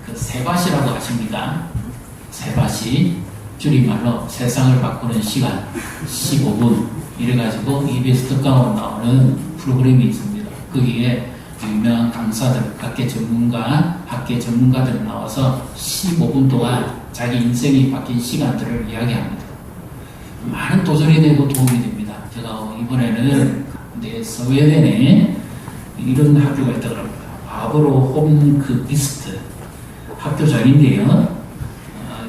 그 세바시라고 아십니까? 세바시, 줄임말로 세상을 바꾸는 시간 15분 이래가지고 EBS 특강으로 나오는 프로그램이 있습니다. 거기에 유명한 강사들, 학계 전문가들 나와서 15분 동안 자기 인생이 바뀐 시간들을 이야기합니다. 많은 도전이 되고 도움이 됩니다. 제가 이번에는 스웨덴에 이런 학교가 있다고 합니다. 바브로 홈크비스트 학교장인데요.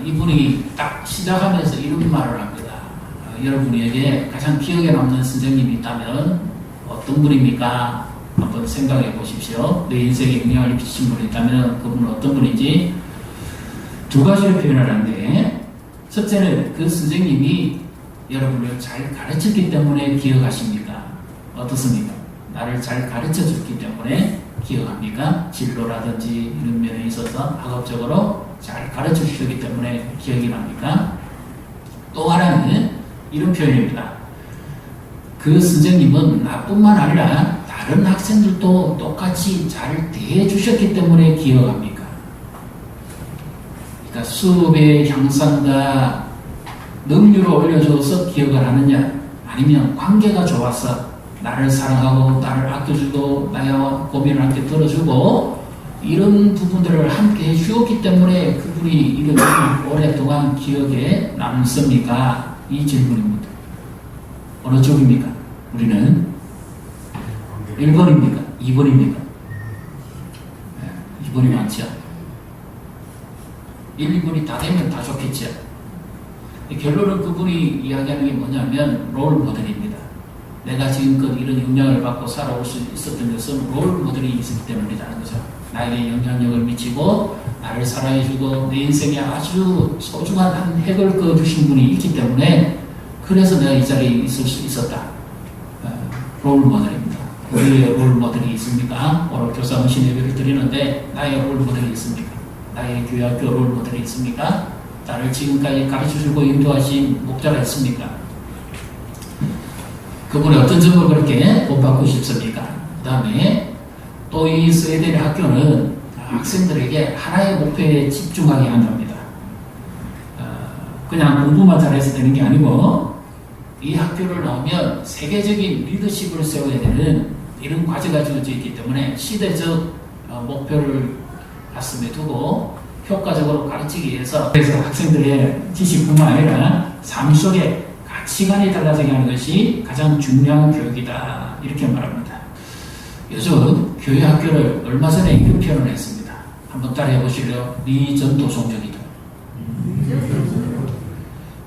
이분이 딱 시작하면서 이런 말을 합니다. 여러분에게 가장 기억에 남는 선생님이 있다면 어떤 분입니까? 한번 생각해 보십시오. 내 인생에 영향을 미친 분이 있다면 그분은 어떤 분인지 두 가지로 표현을 하는데, 첫째는 그 선생님이 여러분을 잘 가르쳤기 때문에 기억하십니까? 어떻습니까? 나를 잘 가르쳐 줬기 때문에 기억합니까? 진로라든지 이런 면에 있어서 학업적으로 잘 가르쳐 주셨기 때문에 기억이 납니까? 또 하나는 이런 표현입니다. 그 선생님은 나뿐만 아니라 다른 학생들도 똑같이 잘 대해 주셨기 때문에 기억합니까? 그러니까 수업의 향상과 능률을 올려줘서 기억을 하느냐, 아니면 관계가 좋아서 나를 사랑하고 나를 아껴주고 나와 고민을 함께 들어주고 이런 부분들을 함께 해주었기 때문에 그분이 이렇게 오랫동안 기억에 남습니까? 이 질문입니다. 어느 쪽입니까? 우리는 1번입니까? 2번입니까? 2번이 많죠. 1, 2번이 다 되면 다 좋겠죠. 결론은 그분이 이야기하는 게 뭐냐면 롤 모델입니다. 내가 지금껏 이런 영향을 받고 살아올 수 있었던 것은 롤 모델이 있었기 때문이라는 거죠. 나에게 영향력을 미치고 나를 사랑해주고 내 인생에 아주 소중한 한 획을 그어주신 분이 있기 때문에 그래서 내가 이 자리에 있을 수 있었다. 롤 모델입니다. 우리의 롤 모델이 있습니까? 오늘 교사 헌신 예배를 드리는데 나의 롤 모델이 있습니까? 나의 교회학교 롤 모델이 있습니까? 나를 지금까지 가르쳐주고 인도하신 목자가 있습니까? 그분의 어떤 점을 그렇게 본받고 싶습니까? 그 다음에 또 이 스웨덴의 학교는 학생들에게 하나의 목표에 집중하게 한답니다. 그냥 공부만 잘해서 되는 게 아니고 이 학교를 나오면 세계적인 리더십을 세워야 되는 이런 과제가 주어져 있기 때문에 시대적 목표를 가슴에 두고 효과적으로 가르치기 위해서 그래서 학생들의 지식뿐만 아니라 삶 속에 가치관이 달라지게 하는 것이 가장 중요한 교육이다. 이렇게 말합니다. 요즘 교회 학교를 얼마 전에 이런 표현을 했습니다. 한번 따라해 보실래요? 미전도 종족이다.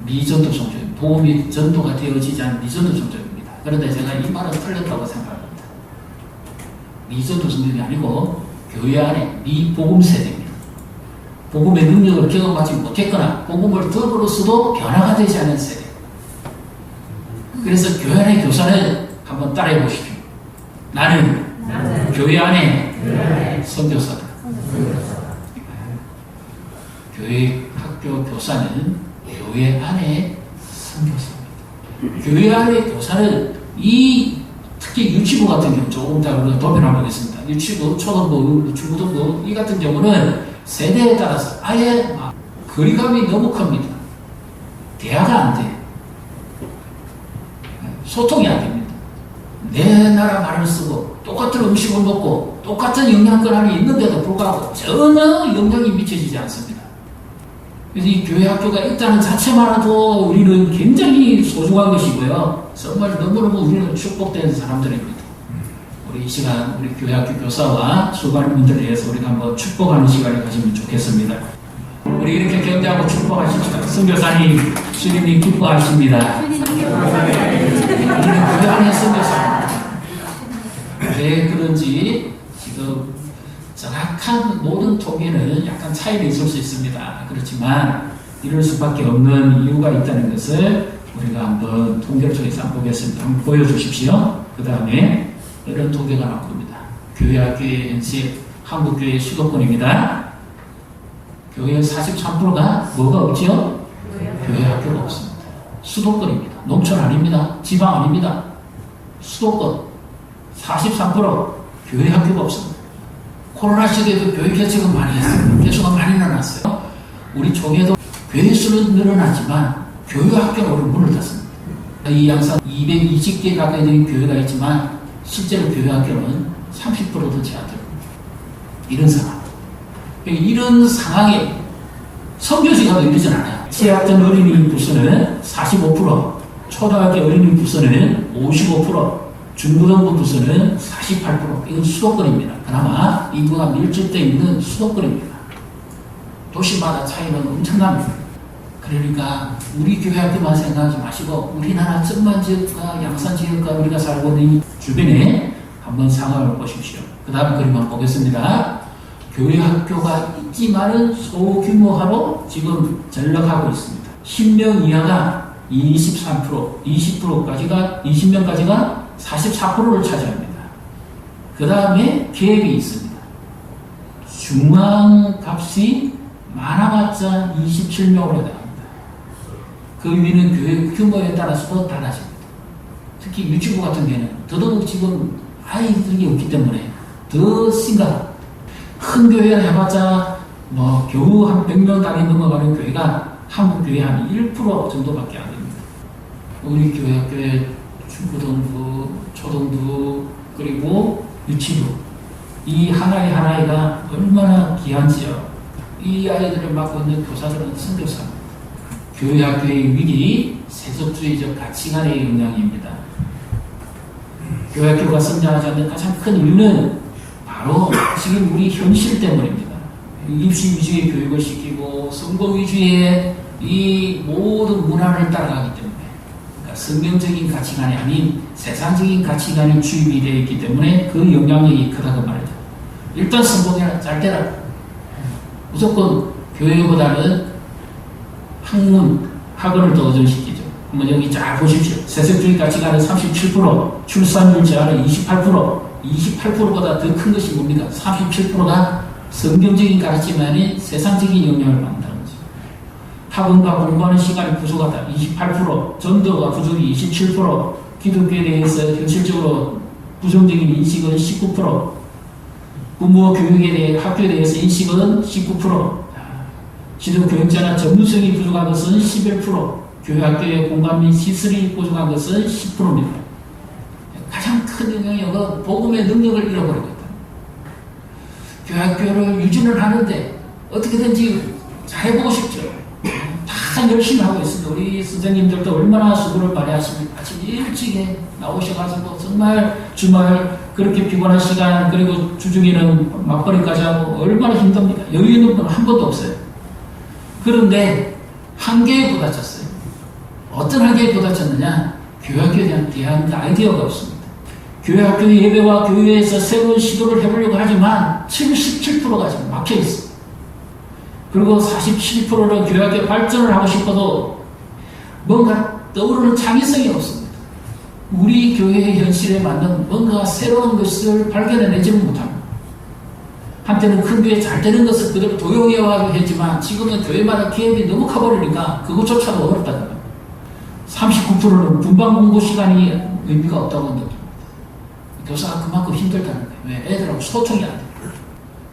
미전도 종족. 복음이 전도가 되어지지 않은 미전도 종족입니다. 그런데 제가 이 말은 틀렸다고 생각합니다. 미전도 종족이 아니고 교회 안에 미복음 세대입니다. 복음의 능력을 경험하지 못했거나 복음을 들어로서도 변화가 되지 않은 세대. 그래서 교회 안의 교사는 한번 따라해 보십시오. 나는 교회 안에 선교사다. 교회 학교 교사는 교회 안에 선교사입니다. 교회 안의 교사는 특히 유치부 같은 경우 조금 더 도변해 보겠습니다. 유치부, 초등부, 중고등부 이 같은 경우는 세대에 따라서 아예 거리감이 너무 큽니다. 대화가 안 돼요. 소통이 안 됩니다. 내 나라 말을 쓰고 똑같은 음식을 먹고 똑같은 영양권 안에 있는데도 불구하고 전혀 영향이 미쳐지지 않습니다. 그래서 이 교회 학교가 있다는 자체만으로도 우리는 굉장히 소중한 것이고요. 정말 너무너무 우리는 축복된 사람들입니다. 우리 이 시간 우리 교회 학교 교사와 수고하는 분들에 대해서 우리가 한번 축복하는 시간을 가지면 좋겠습니다. 우리 이렇게 경배하고 축복하십시다. 선교사님, 주님이 기뻐하십니다. 우리는 교회 안에 선교사. 왜 그런지 지금 정확한 모든 통계는 약간 차이가 있을 수 있습니다. 그렇지만 이럴 수밖에 없는 이유가 있다는 것을 우리가 한번 통계를 통해서 한번 보겠습니다. 한번 보여주십시오. 그 다음에 이런 통계가 나옵니다. 교회학교의 현재 한국교회 수도권입니다. 교회 43%가 뭐가 없지요? 교회 학교가 없습니다. 수도권입니다. 농촌 아닙니다. 지방 아닙니다. 수도권 43% 교회 학교가 없습니다. 코로나 시대에도 교육 개척은 많이 했습니다. 개척은 많이 중에도 교회 수는 늘어나지만 교회 학교는 오늘 문을 닫습니다. 이 양산 220개 가까이 되는 교회가 있지만 실제로 교회 학교는 30%도 채 안 됩니다. 이런 상황. 이런 상황에 선교지가 이러진 않아요. 취약전 어린이 부서는 45%, 초등학교 어린이 부서는 55%, 중고등부 부서는 48%. 이건 수도권입니다. 그나마 인구가 밀집되어 있는 수도권입니다. 도시마다 차이는 엄청납니다. 그러니까 우리 교회 학교만 생각하지 마시고 우리나라 전반 지역과 양산 지역과 우리가 살고 있는 주변에 한번 상황을 보십시오. 그 다음 그림 한번 보겠습니다. 교회 학교가 있지만은 소규모화로 지금 전락하고 있습니다. 10명 이하가 23%, 20%까지가 20명까지가 44%를 차지합니다. 그 다음에 계획이 있습니다. 중앙값이 많아봤자 27명으로 해당합니다. 그 위는 교회 규모에 따라서도 달라집니다. 특히 유치부 같은 경우는 더더욱 지금 아이들이 없기 때문에 더 심각합니다. 큰 교회를 해봤자 뭐 겨우 한 100명 단위 넘어가는 교회가 한국 교회 한 1% 정도밖에 안 됩니다. 우리 교회 학교에 중고등부, 초등부 그리고 유치부 이 하나의 하나가 얼마나 귀한지요. 이 아이들을 맡고 있는 교사들은 선교사입니다. 교회 학교의 위기 세속주의적 가치관의 영향입니다. 교회 학교가 성장하지 않는 가장 큰 이유는 바로 지금 우리 현실 때문입니다. 입시 위주의 교육을 시키고 성공 위주의 이 모든 문화를 따라가기 때문에 그러니까 성경적인 가치관이 아닌 세상적인 가치관이 주입이 되어 있기 때문에 그 영향력이 크다고 말이죠. 일단 성공해라, 잘 되라. 무조건 교회보다는 학문을 더 의존시키죠. 한번 여기 잘 보십시오. 세속주의 가치관은 37%, 출산율 제한은 28%보다 더 큰 것이 뭡니까? 37%가 성경적인 가르침만이 세상적인 영향을 받는다는 거죠. 학원과 공부하는 시간이 부족하다. 28%, 전도가 부족이 27%, 기독교에 대해서 현실적으로 부정적인 인식은 19%, 부모 교육에 대해 학교에 대해서 인식은 19%, 지도 교육자나 전문성이 부족한 것은 11%, 교회 학교의 공간 및 시설이 부족한 것은 10%입니다. 가장 큰 영향력은 복음의 능력을 잃어버리고 있다. 교회 학교를 유지를 하는데 어떻게든지 잘해보고 싶죠. 다 열심히 하고 있습니다. 우리 선생님들도 얼마나 수고를 많이 하십니까? 아침 일찍에 나오셔가지고 정말 주말 그렇게 피곤한 시간 그리고 주중에는 맞벌이까지 하고 얼마나 힘듭니까? 여유 있는 분은 한 번도 없어요. 그런데 한계에 부딪혔어요. 어떤 한계에 부딪혔느냐? 교회 학교에 대한 아이디어가 없습니다. 교회 학교 예배와 교회에서 새로운 시도를 해보려고 하지만 77%가 지금 막혀 있습니다. 그리고 47%는 교회 학교 발전을 하고 싶어도 뭔가 떠오르는 창의성이 없습니다. 우리 교회의 현실에 맞는 뭔가 새로운 것을 발견해내지는 못합니다. 한때는 큰 교회 잘 되는 것을 그대로 도용해와도 했지만 지금은 교회마다 기업이 너무 커버리니까 그것조차도 어렵다는 겁니다. 39%는 분반 공부 시간이 의미가 없다고 합니다. 교사가 그만큼 힘들다는 거예요. 왜? 애들하고 소통이 안 돼요.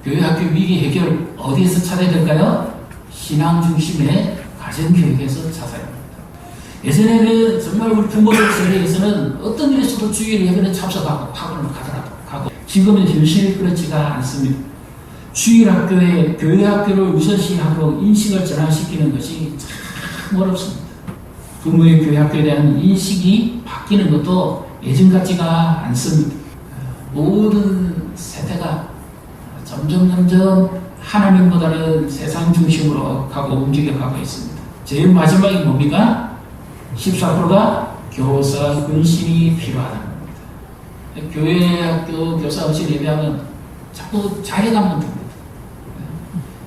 교회 학교 위기 해결 어디에서 찾아야 될까요? 신앙 중심의 가정교육에서 찾아야 합니다. 예전에는 정말 우리 부모들 세대에서는 어떤 일이 있어도 주일 예배는 참석하고 학원을 가고 지금은 현실이 그렇지가 않습니다. 주일 학교에 교회 학교를 우선시하고 인식을 전환시키는 것이 참 어렵습니다. 부모의 교회 학교에 대한 인식이 바뀌는 것도 예전 같지가 않습니다. 모든 세대가 점점 하나님보다는 세상 중심으로 가고 움직여가고 있습니다. 제일 마지막이 뭡니까? 14%가 교사 근신이 필요하다는 겁니다. 교회 학교 교사 없이 예배하면 자꾸 자괴감만 듭니다.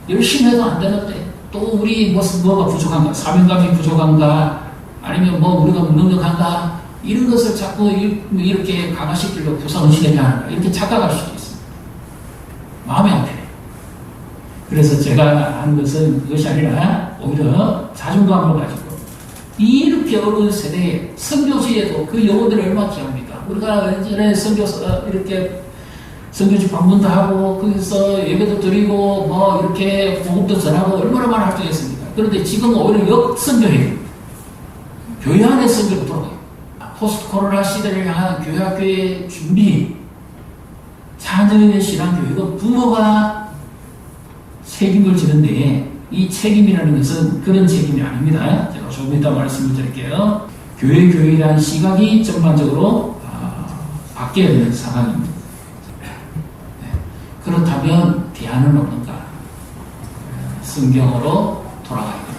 열심히 해도 안 되는데 또 우리 뭐가 부족한가? 사명감이 부족한가? 아니면 뭐 우리가 무능력한가? 이런 것을 자꾸 이렇게 강화시키려고 교사 없이 예배하는가? 이렇게 착각할 수도 있습니다. 마음이 아파요. 그래서 제가 한 것은 그것이 아니라 오히려 자존감을 가지고 이렇게 어려운 세대에 선교지에도 그 영혼들이 얼마나 귀합니까? 우리가 예전에 선교사 이렇게 선교지 방문도 하고 거기서 예배도 드리고 뭐 이렇게 복음도 전하고 얼마나 많이 활동했습니까? 그런데 지금 오히려 역선교회, 교회 안에 선교로 돌아가요. 포스트 코로나 시대를 향한 교회학교의 준비, 자녀의 신앙교육은 부모가 책임을 지는데, 이 책임이라는 것은 그런 책임이 아닙니다. 제가 조금 이따 말씀을 드릴게요. 교회에 대한 시각이 전반적으로 바뀌어야 되는 상황입니다. 그렇다면 대안은 없는가? 성경으로 돌아가야 됩니다.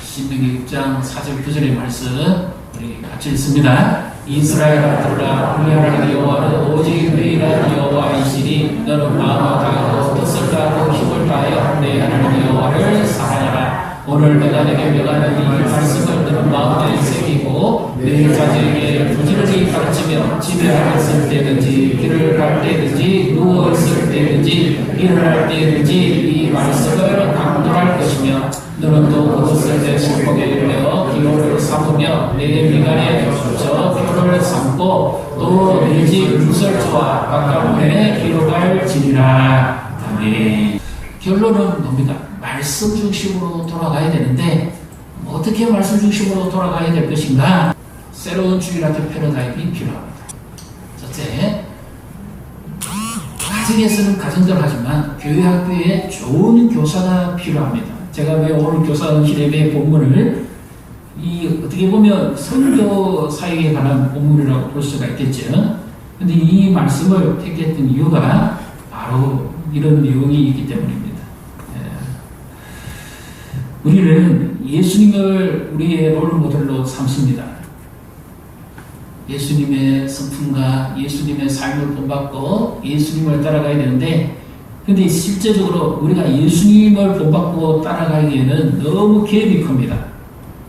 신명기 6장 4절 9절의 말씀 우리 같이 읽습니다. 이스라엘아 들으라. 우리 하나님 여호와는 오직 너희가 여호와이시니 너는 마음을 다하고 뜻을 다하고 힘을 다하여 내 하나님 여호와를 사랑하라. 오늘 내가 내게 명하는 이 말씀을 너는 마음에 새기고 내 자녀에게 부지런히 가르치며 집에 앉았을 때든지 길을 갈 때든지 누워있을 때든지 일어날 때든지 이 말씀을 강조할 것이며 너는 또 그것을 내 손목에 내어 기호를 삼으며 내 미간에 붙여 표를 삼고 또 내 집 문설주와 가까운에 기록할지니라. 아멘. 결론은 뭡니까? 말씀 중심으로 돌아가야 되는데 어떻게 말씀 중심으로 돌아가야 될 것인가? 새로운 주일학교 패러다임이 필요합니다. 첫째, 가정에서는 가정대로 하지만 교회학교에 좋은 교사가 필요합니다. 제가 왜 오늘 교사실의 본문을 어떻게 보면 선교 사역에 관한 본문이라고 볼 수가 있겠죠. 근데 이 말씀을 택했던 이유가 바로 이런 내용이 있기 때문입니다. 우리는 예수님을 우리의 롤모델로 삼습니다. 예수님의 성품과 예수님의 삶을 본받고 예수님을 따라가야 되는데, 근데 실제적으로 우리가 예수님을 본받고 따라가기에는 너무 갭이 큽니다.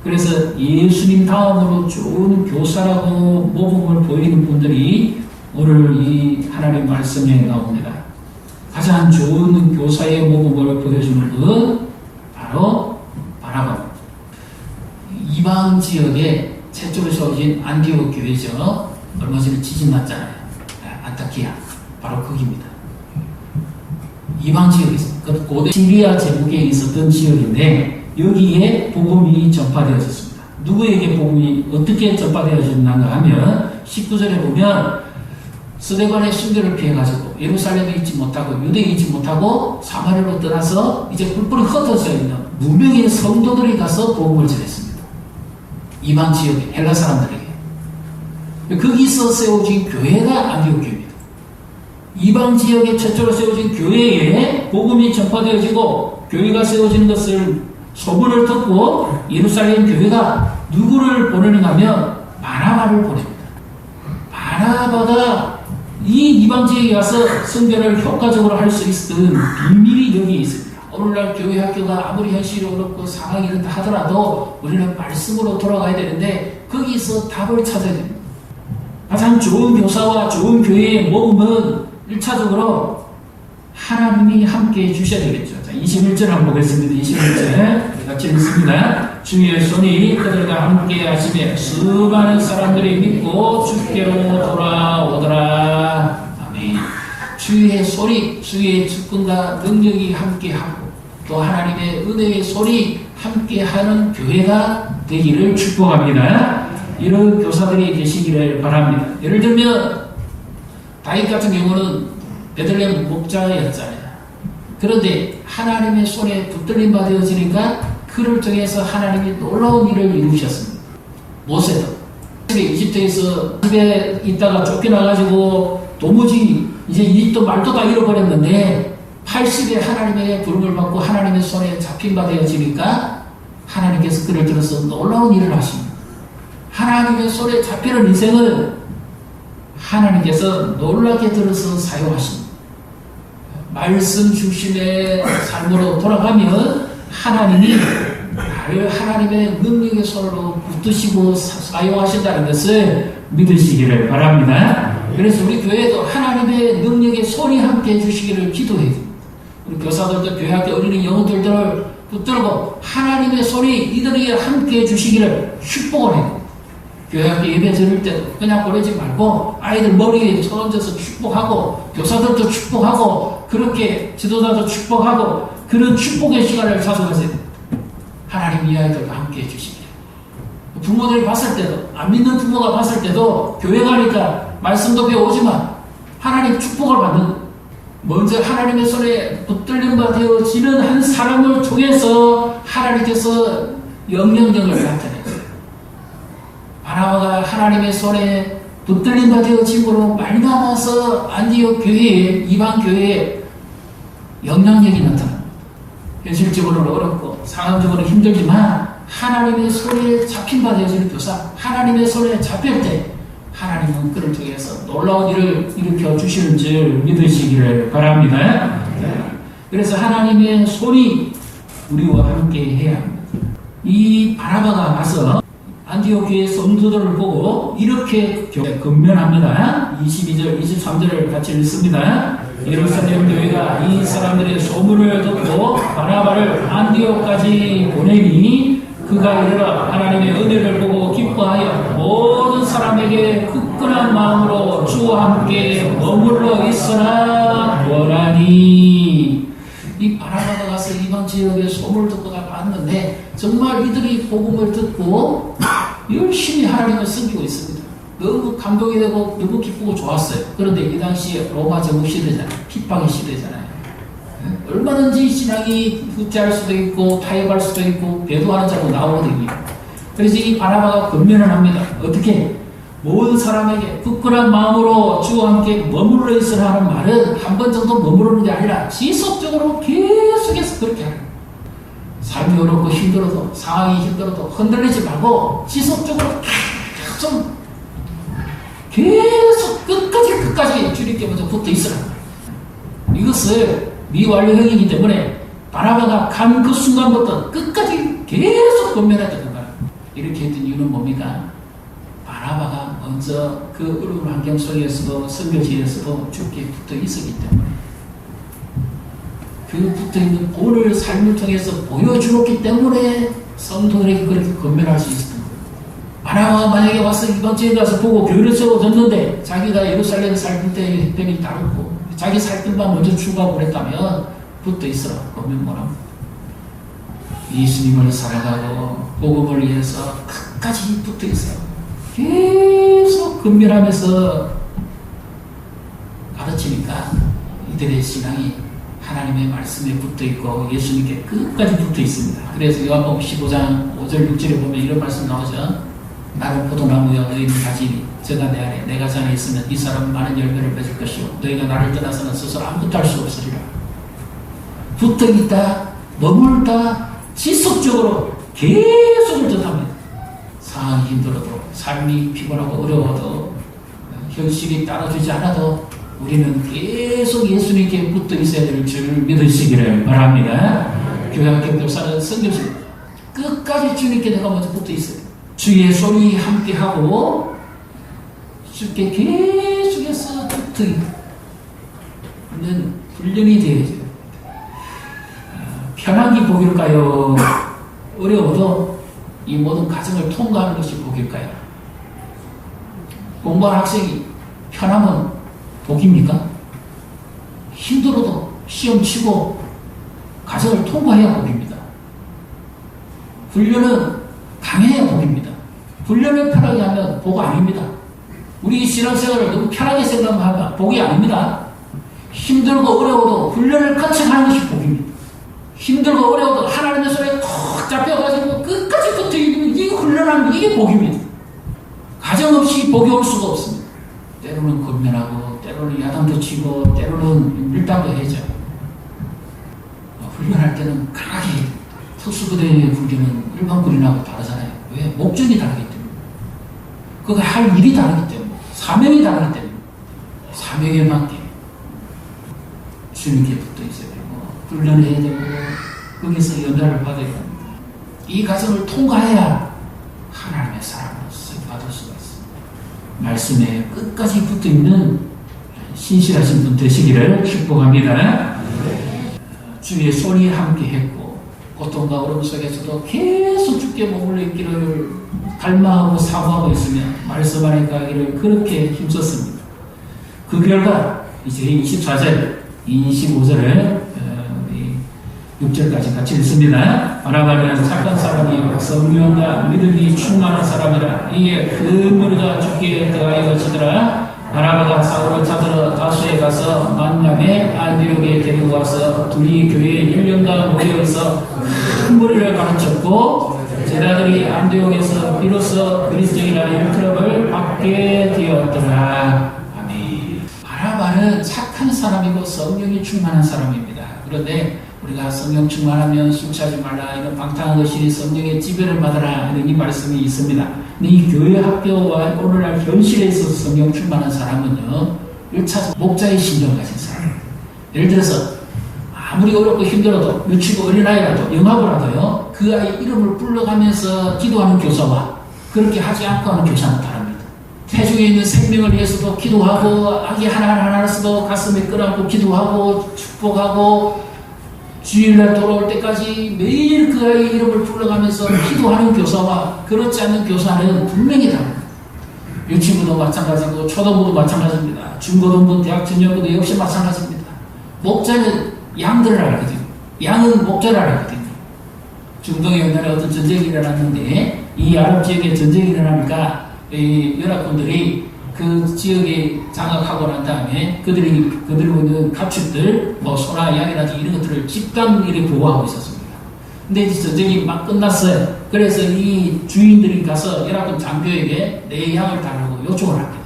그래서 예수님 다음으로 좋은 교사라고 모범을 보이는 분들이 오늘 이 하나님의 말씀에 나옵니다. 가장 좋은 교사의 모범을 보여주는 것 바로 바라봄. 이방 지역에 최초로 세워진 안디옥 교회죠. 얼마 전에 지진 났잖아요. 안타키아. 바로 거기입니다. 이방 지역에 있습니다. 고대 시리아 제국에 있었던 지역인데 여기에 복음이 전파되어졌습니다. 누구에게 복음이 어떻게 전파되어졌는가 하면 19절에 보면 스데반의 순교를 피해가지고 예루살렘에 있지 못하고 유대에 있지 못하고 사마리아로 떠나서 이제 뿔뿔이 흩어져 있는 무명의 성도들이 가서 복음을 전했습니다. 이방 지역에 헬라 사람들에게. 거기서 세워진 교회가 안디옥 교회입니다. 이방 지역에 최초로 세워진 교회에 복음이 전파되어지고 교회가 세워지는 것을 소문을 듣고 예루살렘 교회가 누구를 보내는가 하면 바나바를 보냅니다. 바나바가 이 이방 지역에 가서 선교를 효과적으로 할 수 있었던 비밀이 여기에 있습니다. 오늘날 교회 학교가 아무리 현실이 어렵고 상황이 이렇다 하더라도 우리는 말씀으로 돌아가야 되는데 거기서 답을 찾아야 됩니다. 가장 좋은 교사와 좋은 교회의 모범은 1차적으로 하나님이 함께 해주셔야 되겠죠. 자, 21절 한번 보겠습니다. 21절 같이 읽습니다. 주의 손이 그들과 함께 하시며 수많은 사람들이 믿고 주께로 돌아오더라. 아멘. 주의 소리, 주의 주권과 능력이 함께하고 또 하나님의 은혜의 소리 함께하는 교회가 되기를 축복합니다. 이런 교사들이 계시기를 바랍니다. 예를 들면 다윗 같은 경우는 베들레헴 목자였잖아요. 그런데 하나님의 손에 붙들림 받아지니까 그를 통해서 하나님이 놀라운 일을 이루셨습니다. 모세도 이집트에서 집에 있다가 쫓겨나가지고 도무지 이제 입도 말도 다 잃어버렸는데 80에 하나님의 부름을 받고 하나님의 손에 잡힌 바 되어지니까 하나님께서 그를 들어서 놀라운 일을 하십니다. 하나님의 손에 잡히는 인생을 하나님께서 놀랍게 들어서 사용하십니다. 말씀 중심의 삶으로 돌아가면 하나님이 나를 하나님의 능력의 손으로 붙드시고 사용하신다는 것을 믿으시기를 바랍니다. 그래서 우리 교회도 하나님의 능력의 손이 함께 해주시기를 기도해야 됩니다. 우리 교사들도 교회학교 어린이 영혼들을 붙들고 하나님의 손이 이들에게 함께 해주시기를 축복을 해야 됩니다. 교회학교 예배 드릴 때도 그냥 보내지 말고 아이들 머리에 얹어서 축복하고 교사들도 축복하고 그렇게 지도자도 축복하고 그런 축복의 시간을 가져가세요. 하나님 이 아이들과 함께 해주시기를. 부모들이 봤을 때도, 안 믿는 부모가 봤을 때도 교회 가니까 말씀도 배우지만 하나님 축복을 받는, 먼저 하나님의 손에 붙들림 바 되어지는 한 사람을 통해서 하나님께서 영향력을 나타내요. 바나바가 하나님의 손에 붙들림 바 되어짐으로 말미암아서 안디옥 교회에, 이방 교회에 영향력이 나타납니다. 현실적으로는 어렵고 상황적으로 힘들지만 하나님의 손에 잡힌 바 되어지는 교사, 하나님의 손에 잡힐 때 하나님은 그를 통해서 놀라운 일을 일으켜 주시는 줄 믿으시기를 바랍니다. 그래서 하나님의 손이 우리와 함께 해야 합니다. 이 바나바가 와서 안디옥 교회 성도들을 보고 이렇게 권면합니다. 22절, 23절을 같이 읽습니다. 예루살렘 교회가 이 사람들의 소문을 듣고 바나바를 안디옥까지 보내니 그가 이르러 하나님의 은혜를 보고 기뻐하여 모든 사람에게 굳건한 마음으로 주와 함께 머물러 있으라 원하니. 이 바나바가 가서 이방 지역에 소문을 듣고 왔는데 정말 이들이 복음을 듣고 열심히 하나님을 섬기고 있습니다. 너무 감동이 되고 너무 기쁘고 좋았어요. 그런데 이 당시에 로마 제국 시대잖아요. 핍박의 시대잖아요. 얼마든지 신앙이 후퇴할 수도 있고 타협할 수도 있고 배도하는 자도 나오거든요. 그래서 이 바나바가 권면을 합니다. 어떻게? 모든 사람에게 굳건한 마음으로 주와 함께 머물러 있으라 하는 말은 한 번 정도 머무르는 게 아니라 지속적으로 계속해서 그렇게 하는 거예요. 삶이 어렵고 힘들어도, 상황이 힘들어도 흔들리지 말고 지속적으로 계속 끝까지 주님께 먼저 붙어 있으라. 이것을 미완료형이기 때문에 바나바가 간 그 순간부터 끝까지 계속 권면했던 거예요. 이렇게 했던 이유는 뭡니까? 바나바가 먼저 그 어려운 환경 속에서도 선교지에서도 주께 붙어 있었기 때문에, 그 붙어 있는 본을 삶을 통해서 보여주었기 때문에 성도들에게 그렇게 권면할 수 있었던 거예요. 바나바가 만약에 와서 이방 지역에 가서 보고 교회를 세워졌는데 자기가 예루살렘에 살 때 형편이 다르고 자기 살 때만 먼저 출가하고 그랬다면 붙어 있어라. 그러면 뭐랍니까? 예수님을 살아가고 복음을 위해서 끝까지 붙어 있어라. 계속 근면하면서 가르치니까 이들의 신앙이 하나님의 말씀에 붙어 있고 예수님께 끝까지 붙어 있습니다. 그래서 요한복음 15장 5절 6절에 보면 이런 말씀 나오죠. 나는 포도나무여 너희는 가지니 제가 내 안에 내가 자 안에 있으면 이 사람은 많은 열매를 맺을 것이요 너희가 나를 떠나서는 스스로 아무것도 할 수 없으리라. 붙어 있다, 머물다, 지속적으로 계속을 뜻합니다. 상황이 힘들어도, 삶이 피곤하고 어려워도, 현실이 따라주지 않아도 우리는 계속 예수님께 붙어 있어야 될 줄 믿으시기를 바랍니다. 교회학교 교사는 성경식 끝까지 주님께 내가 먼저 붙어 있어요. 주의 손이 함께하고 주께 계속해서 붙어 있는 훈련이 되어야죠. 편한 게 복일까요? 어려워도 이 모든 과정을 통과하는 것이 복일까요? 공부하는 학생이 편하면 복입니까? 힘들어도 시험 치고 과정을 통과해야 복입니다. 훈련은 강해야 복입니다. 훈련을 편하게 하면 복 아닙니다. 우리 신앙생활을 너무 편하게 생각하면 복이 아닙니다. 힘들고 어려워도 훈련을 같이 하는 것이 복입니다. 힘들고 어려워도 하나님의 손에 콕 잡혀가지고 끝까지 붙어 있는 이 훈련하는 이게 복입니다. 가정 없이 복이 올 수가 없습니다. 때로는 권면하고 때로는 야단도 치고 때로는 밀당도 해죠. 훈련할 때는 강하게 특수부대의 훈련은 일반 군인하고 다르잖아요. 왜? 목적이 다르기 때문에. 그가 할 일이 다르기 때문에. 사명이 다르기 때문에. 사명에 맞게 주님께 붙어 있어야 되고 훈련해야 되고 거기서 연단을 받아야 됩니다. 이 과정을 통과해야 하나님의 사람으로서 받을 수가 있습니다. 말씀에 끝까지 붙어 있는 신실하신 분 되시기를 축복합니다. 주의 손이 함께 했고 고통과 어려움 속에서도 계속 주께 머물러 있기를 갈망하고 사모하고 있으면 말씀 안에 가기를 그렇게 힘썼습니다. 그 결과 이제 24절 25절에 6절까지 같이 읽습니다. 바나바는 착한 사람이 성령과 믿음이 충만한 사람이라. 이에 그 무리가 죽기에 더하여 거치더라. 바나바가 사울을 찾으러 다수에 가서 만남에 안디옥에 데리고 와서 둘이 교회에 1년간 모여서 큰 무리를 가르쳤고, 제자들이 안디옥에서 비로소 그리스도인이라 일컬음을 받게 되었더라. 아멘. 바나바는 착한 사람이고 성령이 충만한 사람입니다. 그런데 우리가 성령 충만하면 술 취하지 말라, 이런 방탕한 것이 성령의 지배를 받아라, 이런 이 말씀이 있습니다. 근데 이 교회 학교와 오늘날 현실에 있어서 성령 충만한 사람은요, 1차 목자의 신경을 가진 사람. 예를 들어서 아무리 어렵고 힘들어도, 미치고 어린아이라도, 영화보라도요, 그 아이 이름을 불러가면서 기도하는 교사와 그렇게 하지 않고 하는 교사는 다릅니다. 태중에 있는 생명을 위해서도 기도하고, 아기 하나하나로서도 가슴에 끌어안고 기도하고 축복하고, 주일날 돌아올 때까지 매일 그 아이의 이름을 불러가면서 기도하는 교사와 그렇지 않는 교사는 분명히 다릅니다. 유치부도 마찬가지고 초등부도 마찬가지입니다. 중고등부, 대학 전년부도 역시 마찬가지입니다. 목자는 양들을 알거든요. 양은 목자를 알거든요. 중동에 옛날에 어떤 전쟁이 일어났는데, 이 아랍 지역에 전쟁이 일어나니까 이 연합군들이 그 지역에 장악하고 난 다음에 그들이 있는 가축들, 뭐 소나 양이라든지 이런 것들을 집단 이렇게 보호하고 있었습니다. 근데 이제 전쟁이 막 끝났어요. 그래서 이 주인들이 가서 연합군 장교에게 내 양을 달라고 요청을 합니다.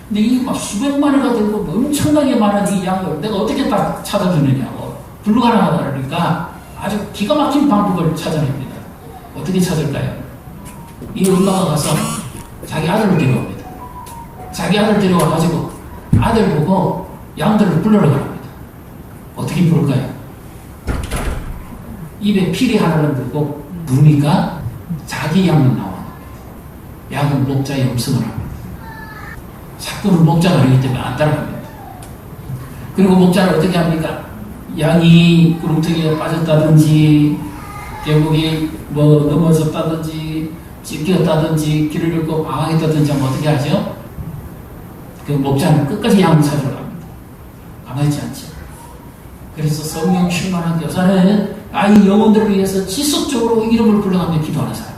근데 이 막 수백만을 들고 엄청나게 많은 이 양을 내가 어떻게 딱 찾아주느냐고 불가능하다 그러니까 아주 기가 막힌 방법을 찾아냅니다. 어떻게 찾을까요? 이 엄마가 가서 자기 아들을 데려옵니다. 자기 아들 데려와가지고 아들 보고 양들을 불러라 합니다. 어떻게 부를까요? 입에 피리 하나를 들고 부르니까 자기 양은 나옵니다. 양은 목자의 음성을 합니다. 자꾸는 목자가 아니기 때문에 안 따라갑니다. 그리고 목자는 어떻게 합니까? 양이 구렁텅이에 빠졌다든지 계곡이 뭐 넘어졌다든지 찢겼다든지 길을 잃고 방황했다든지 하면 어떻게 하죠? 그 목자는 끝까지 양을 찾으러 갑니다. 가만히 있지 않죠. 그래서 성령 충만한 교사는 아이 영혼들을 위해서 지속적으로 이름을 불러가며 기도하는 사람.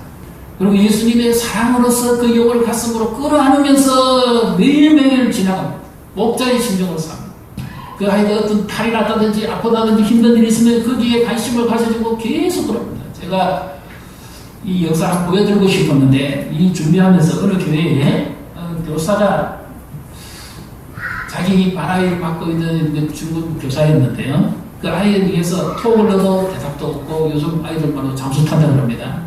그리고 예수님의 사랑으로서 그 영혼을 가슴으로 끌어안으면서 매일매일 지나갑니다. 목자의 심정으로 삽니다. 그 아이가 어떤 탈이 났다든지 아프다든지 힘든 일이 있으면 거기에 관심을 가져주고 계속 그럽니다. 제가 이 영상 한번 보여드리고 싶었는데, 이 준비하면서 어느 교회에 교사가 자기 반아이를 맡고 있는 중국 교사였는데요. 그 아이에 위해서 톡을 넣어도 대답도 없고 요즘 아이들만도 잠수 탄다고 합니다.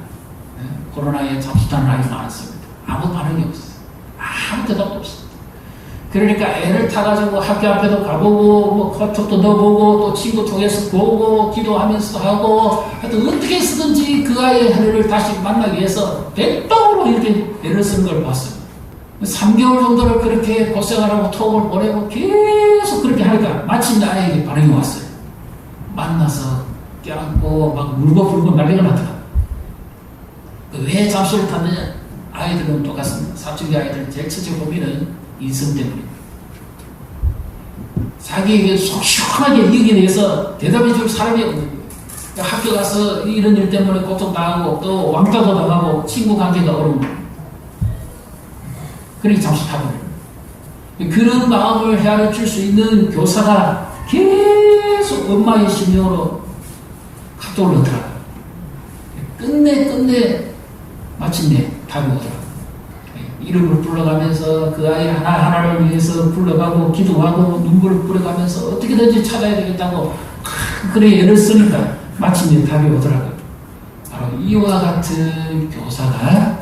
코로나에 잠수 타는 아이가 많습니다. 아무 반응이 없어요. 아무 대답도 없어요. 그러니까 애를 타가지고 학교 앞에도 가보고 뭐 카톡도 넣어보고 또 친구 통해서 보고 기도하면서 하고 하여튼 어떻게 쓰든지 그 아이의 하늘을 다시 만나기 위해서 백방으로 이렇게 애를 쓰는 걸 봤어요. 3개월 정도를 그렇게 고생을 하고 톡을 보내고 계속 그렇게 하니까 마침내 아이에게 반응이 왔어요. 만나서 껴안고 막 울고불고 난리가 나더라고요. 왜 잠수를 탔느냐? 아이들은 똑같습니다. 사춘기 아이들 제일 첫째 고민은 인성 때문입니다. 자기에게 속 시원하게 이기기 위해서 대답해 줄 사람이 없는 거예요. 학교 가서 이런 일 때문에 고통당하고 또 왕따도 당하고 친구 관계가 어려운 거예요. 그러니 잠수 타버려요. 그런 마음을 헤아려 줄 수 있는 교사가 계속 엄마의 심령으로 카톡을 넣더라고요. 끝내 마침내 답이 오더라고요. 이름을 불러가면서 그 아이 하나하나를 위해서 불러가고 기도하고 눈물을 뿌려가면서 어떻게든지 찾아야 되겠다고 그래 애를 쓰니까 마침내 답이 오더라고요. 바로 이와 같은 교사가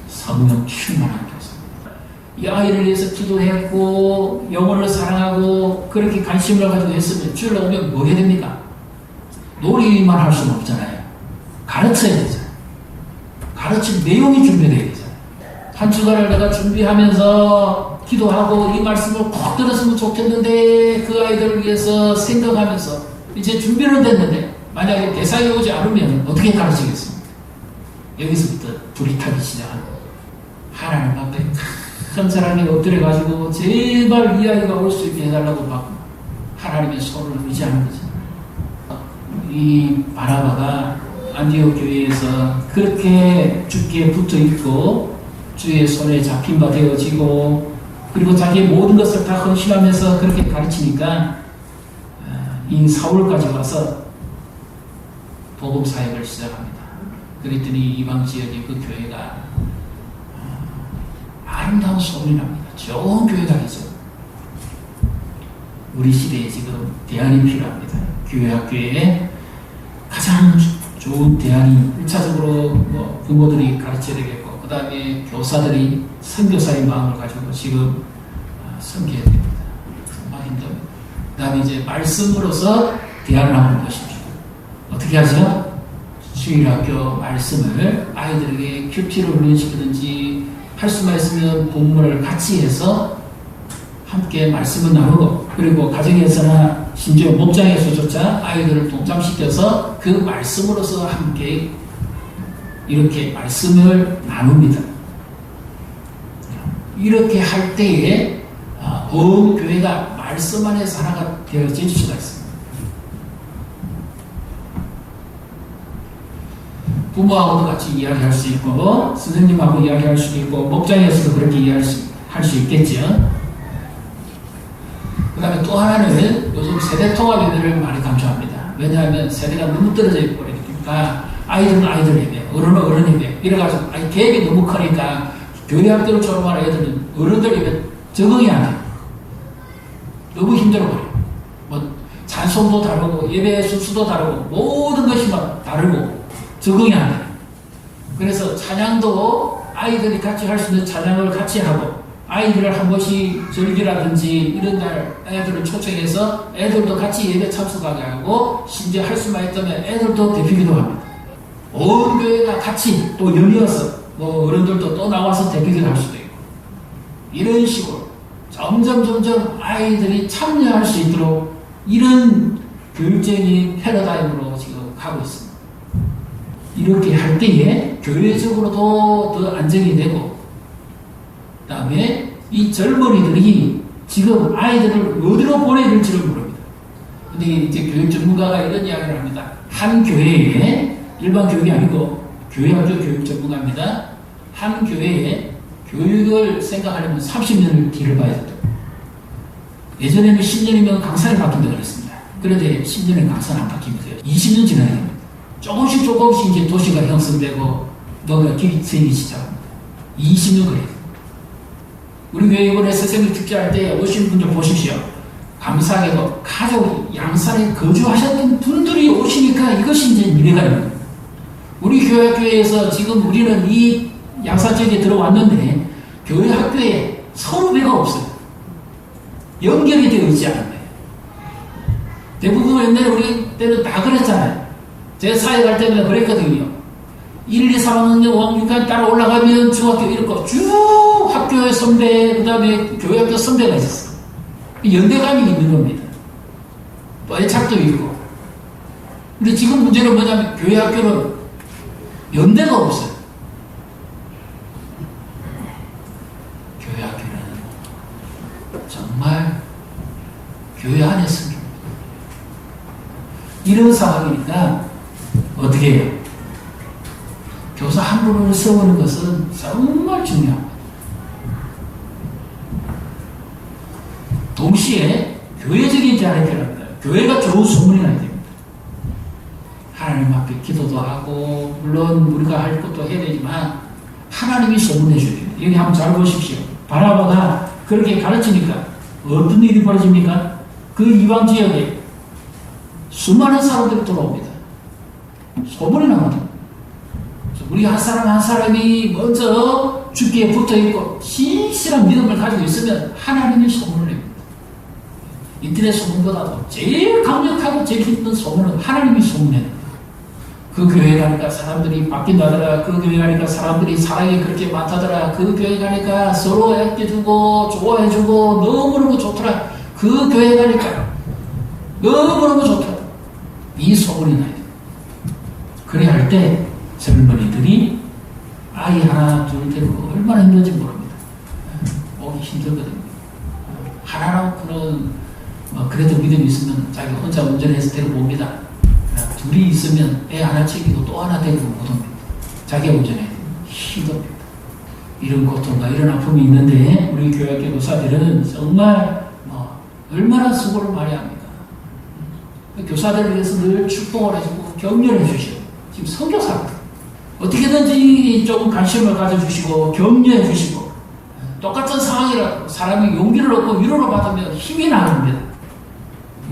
성령 충만한 교사입니다. 이 아이를 위해서 기도했고 영혼을 사랑하고 그렇게 관심을 가지고 했으면 주일 오면 뭐 해야 됩니까? 놀이만 할 수는 없잖아요. 가르쳐야 되잖아요. 가르칠 내용이 준비되어야 되잖아요. 한 주간을 내가 준비하면서 기도하고 이 말씀을 꼭 들었으면 좋겠는데 그 아이들을 위해서 생각하면서 이제 준비는 됐는데 만약에 대상이 오지 않으면 어떻게 가르치겠습니까? 여기서부터 불이 타기 시작합니다. 하나님 앞에 큰 사랑에 엎드려가지고 제발 이 아이가 올 수 있게 해달라고 막 하나님의 손을 의지하는 거죠. 이 바나바가 안디옥 교회에서 그렇게 주께 붙어 있고 주의 손에 잡힌 바 되어지고 그리고 자기의 모든 것을 다 헌신하면서 그렇게 가르치니까 이 사울까지 와서 복음 사역을 시작합니다. 그랬더니 이방 지역의 그 교회가 아름다운 소문이 납니다. 좋은 교회가 되죠. 우리 시대에 지금 대안이 필요합니다. 교회 학교에 가장 좋은 대안이 1차적으로 부모들이 가르쳐야 되겠고 그 다음에 교사들이 선교사의 마음을 가지고 지금 섬겨야 됩니다. 정말 힘듭니다. 그 다음에 이제 말씀으로서 대안을 한번 보십시오. 어떻게 하죠? 주일학교 말씀을 아이들에게 큐티를 훈련시키든지 할 수만 있으면 본문을 같이 해서 함께 말씀을 나누고 그리고 가정에서나 심지어 목장에서조차 아이들을 동참시켜서 그 말씀으로서 함께 이렇게 말씀을 나눕니다. 이렇게 할 때에 온 교회가 말씀 안에서 하나가 되어질 수가 있습니다. 부모하고도 같이 이야기할 수 있고 선생님하고 이야기할 수도 있고 목장에서도 그렇게 이야기할 수 있겠죠. 그 다음에 또 하나는 요즘 세대 통합예배를 많이 강조합니다. 왜냐하면 세대가 너무 떨어져 있으니까 아이들은 아이들 예배, 어른은 어른 예배 이래가지고 계획이 너무 크니까 교회 학교를 졸업하는 애들은 어른들 예배 적응이 안 돼요. 너무 힘들어버려요. 찬송도 다르고 예배 순수도 다르고 모든 것이 막 다르고 적응이 안 돼요. 그래서 찬양도 아이들이 같이 할 수 있는 찬양을 같이 하고 아이들을 한 번씩 절기라든지 이런 날 애들을 초청해서 애들도 같이 예배 참석하게 하고 심지어 할 수만 있다면 애들도 대표기도 합니다. 온 교회가 같이 또 연이어서 어른들도 또 나와서 대표기도 할 수도 있고 이런 식으로 점점 아이들이 참여할 수 있도록 이런 교육적인 패러다임으로 지금 가고 있습니다. 이렇게 할 때에 교회적으로도 더 안정이 되고 그 다음에 이 젊은이들이 지금 아이들을 어디로 보내야 될지를 모릅니다. 근데 이제 교육 전문가가 이런 이야기를 합니다. 한 교회에 일반 교육이 아니고 교회학교 교육 전문가입니다. 한 교회에 교육을 생각하려면 30년을 뒤를 봐야 된다. 예전에는 10년이면 강사를 바뀐다고 그랬습니다. 그런데 10년에 강사는 안 바뀝니다. 20년 지나야 됩니다. 조금씩 이제 도시가 형성되고 너가 길이 생기기 시작합니다. 20년 그래요. 우리 교회 이번에 선생님 축제할 때 오신 분들 보십시오. 감사하게도 가족 양산에 거주하셨던 분들이 오시니까 이것이 이제 미래가입니다. 우리 교회에서 지금 우리는 이 양산 지역에 들어왔는데 교회 학교에 선후배가 없어요. 연결이 되어 있지 않은 거예요. 대부분 옛날에 우리 때는 다 그랬잖아요. 제 사회 갈 때는 그랬거든요. 1, 2, 3학년 5학년까지 따라 올라가면 중학교 이렇게 쭉 학교의 선배, 그 다음에 교회 학교 선배가 있었어요. 연대감이 있는 겁니다. 또 애착도 있고. 근데 지금 문제는 뭐냐면 교회 학교는 연대가 없어요. 교회 학교는 정말 교회 안에 섬깁니다. 이런 상황이니까 어떻게 해요? 교사 한 분을 세우는 것은 정말 중요합니다. 동시에 교회적인 제안이 필요합니다. 교회가 좋은 소문이 나야 됩니다. 하나님 앞에 기도도 하고 물론 우리가 할 것도 해야 되지만 하나님이 소문해 줘야 됩니다. 여기 한번 잘 보십시오. 바나바가 그렇게 가르치니까 어떤 일이 벌어집니까? 그 이방 지역에 수많은 사람들이 돌아옵니다. 소문이 나거든요. 우리 한 사람 한 사람이 먼저 주께 붙어있고 신실한 믿음을 가지고 있으면 하나님이 소문을 냅니다. 인터넷 소문보다도 제일 강력하고 제일 힘든 소문은 하나님이 소문해요. 그 교회 가니까 사람들이 바뀐다더라. 그 교회 가니까 사람들이 사랑이 그렇게 많다더라. 그 교회 가니까 서로 아껴주고 좋아해주고 너무너무 좋더라. 그 교회 가니까 너무너무 좋더라. 이 소문이 나요. 그래 할 때 젊은이들이 아이 하나 둘 데리고 얼마나 힘든지 모릅니다. 오기 힘들거든요. 하나 놓고는 그래도 믿음이 있으면 자기 혼자 운전해서 데리고 옵니다. 둘이 있으면 애 하나 챙기고 또 하나 데리고 못 옵니다. 자기 오전에 힘듭니다. 이런 고통과 이런 아픔이 있는데 우리 교회 교사들은 정말 얼마나 수고를 많이 합니다. 교사들을 위해서 늘 축복을 해주고 격려해 주시고 지금 선교사입니다. 어떻게든지 좀 관심을 가져주시고 격려해 주시고 똑같은 상황이라도 사람이 용기를 얻고 위로를 받으면 힘이 나옵니다.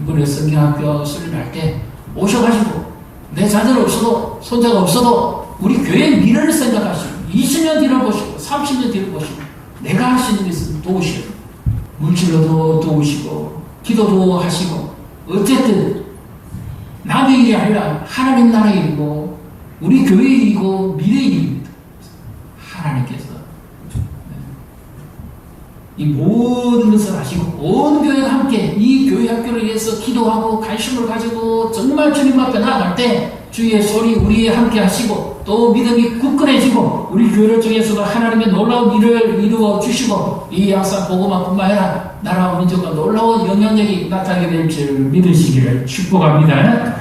이번에 성경학교 설립할 때 오셔가지고 내 자녀 없어도 손자가 없어도 우리 교회의 미래를 생각하시고 20년 뒤를 보시고 30년 뒤를 보시고 내가 할 수 있는 것은 도우시고 물질로도 도우시고 기도도 하시고 어쨌든 남의 일이 아니라 하나님 나라의 일이고 우리 교회의 일이고 미래의 일입니다. 하나님께서 이 모든 것을 하시고 온 교회가 함께 이 교회 학교를 위해서 기도하고 관심을 가지고 정말 주님 앞에 나아갈 때 주의 소리 우리에 함께 하시고 또 믿음이 굳건해지고 우리 교회를 통해서도 하나님의 놀라운 일을 이루어 주시고 이 약산 복음만뿐만 아니라 나라와 민족과 놀라운 영향력이 나타나게 될 줄 믿으시기를 축복합니다.